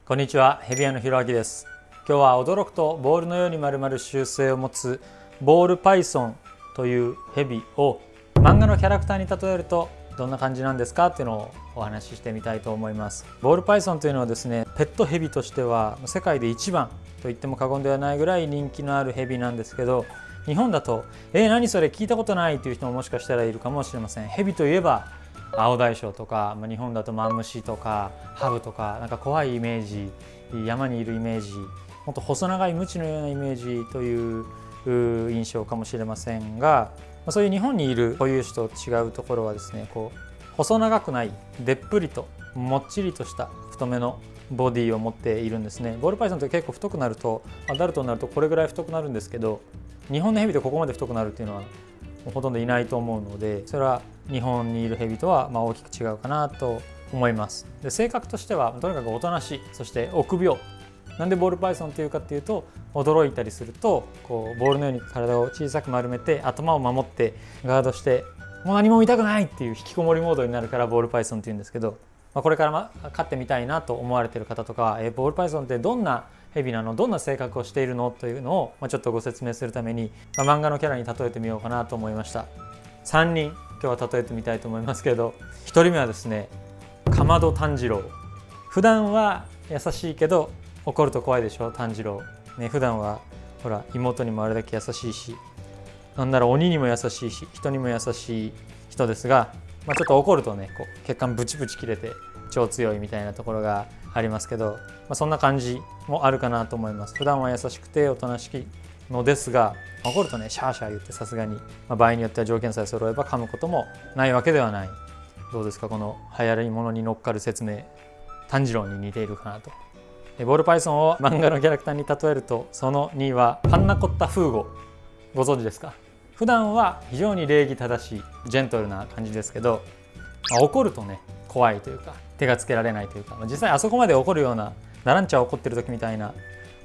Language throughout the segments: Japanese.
こんにちは、ヘビ屋のひろあきです。今日は驚くとボールのように丸々習性を持つボールパイソンというヘビを漫画のキャラクターに例えるとどんな感じなんですかっていうのをお話ししてみたいと思います。ボールパイソンというのはですね、ペットヘビとしては世界で一番と言っても過言ではないぐらい人気のあるヘビなんですけど、日本だと何それ聞いたことないという人ももしかしたらいるかもしれません。ヘビといえば青大将とか、日本だとマンムシとかハブとか、なんか怖いイメージ、山にいるイメージ、もっと細長いムチのようなイメージという印象かもしれませんが、そういう日本にいる固有種と違うところはですね、細長くないでっぷりともっちりとした太めのボディを持っているんですね。ボールパイソンって結構太くなると、アダルトになるとこれぐらい太くなるんですけど、日本のヘビでここまで太くなるっていうのはほとんどいないと思うので、それは日本にいるヘビとは大きく違うかなと思います。で、性格としてはとにかくおとなしい、そして臆病。なんでボールパイソンというかっていうと、驚いたりするとボールのように体を小さく丸めて頭を守ってガードして、もう何も見たくないっていう引きこもりモードになるからボールパイソンっていうんですけど、これから飼ってみたいなと思われている方とか、ボールパイソンってどんなヘビなの、どんな性格をしているのというのをちょっとご説明するために、漫画のキャラに例えてみようかなと思いました。3人今日は例えてみたいと思いますけど、1人目はですね、かまど炭治郎。普段は優しいけど怒ると怖いでしょ、炭治郎ね。普段はほら妹にもあれだけ優しいし、なんなら鬼にも優しいし人にも優しい人ですが、ちょっと怒るとね、血管ブチブチ切れて超強いみたいなところがありますけど、そんな感じもあるかなと思います。普段は優しくておとなしいのですが、怒るとねシャーシャー言って、さすがに、場合によっては条件さえ揃えば噛むこともないわけではない。どうですか、この流行りものに乗っかる説明、炭治郎に似ているかなと。ボールパイソンを漫画のキャラクターに例えると、その2はパンナコッタフーゴ。ご存知ですか？普段は非常に礼儀正しいジェントルな感じですけど、怒るとね怖いというか手がつけられないというか、実際あそこまで怒るような、ナランチャ怒ってる時みたいな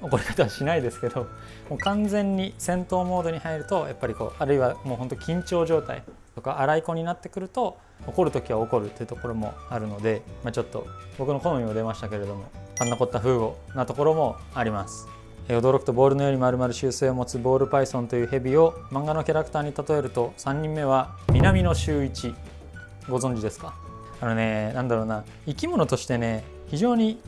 怒り方はしないですけど、もう完全に戦闘モードに入ると、やっぱりあるいはもう本当緊張状態とか荒い子になってくると、怒る時は怒るというところもあるので、ちょっと僕の好みも出ましたけれども、パンナコッタフーゴなところもあります。驚くとボールのように丸々習性を持つボールパイソンというヘビを漫画のキャラクターに例えると、3人目は南野周一。ご存知ですか？なんだろうな、生き物としてね、非常に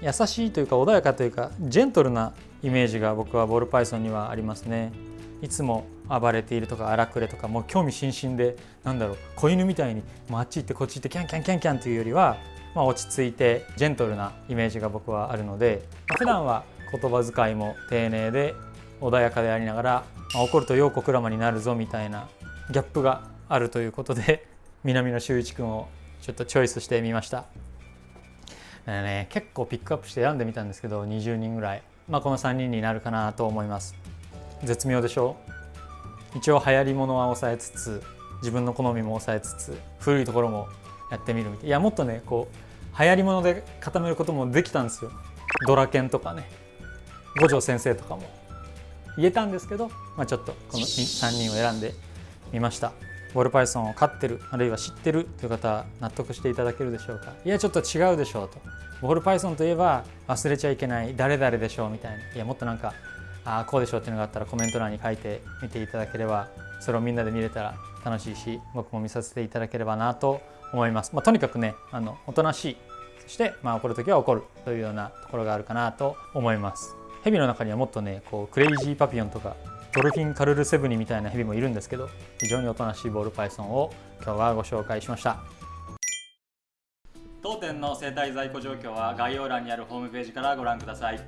優しいというか穏やかというかジェントルなイメージが僕はボールパイソンにはありますね。いつも暴れているとか荒くれとか、もう興味津々で、子犬みたいにあっち行ってこっち行ってキャンキャンキャンキャンというよりは、落ち着いてジェントルなイメージが僕はあるので、普段は言葉遣いも丁寧で穏やかでありながら、怒るとようこくらまになるぞみたいなギャップがあるということで、南野周一くんをちょっとチョイスしてみました。結構ピックアップして選んでみたんですけど、20人ぐらい、この3人になるかなと思います。絶妙でしょ？一応流行りものは抑えつつ、自分の好みも抑えつつ、古いところもやってみるみたいな。もっとね流行りもので固めることもできたんですよ。ドラケンとかね、五条先生とかも言えたんですけど、ちょっとこの3人を選んでみました。ボールパイソンを飼ってる、あるいは知ってるという方は納得していただけるでしょうか？いやちょっと違うでしょうと。ボールパイソンといえば忘れちゃいけない誰々でしょうみたいな。いやもっとこうでしょうっていうのがあったらコメント欄に書いてみていただければ、それをみんなで見れたら楽しいし、僕も見させていただければなと思います。とにかくね、おとなしい、そして怒るときは怒るというようなところがあるかなと思います。ヘビの中にはもっとねクレイジーパピヨンとかドルフィンカルルセブニみたいなヘビもいるんですけど、非常におとなしいボールパイソンを今日はご紹介しました。当店の生態在庫状況は概要欄にあるホームページからご覧ください。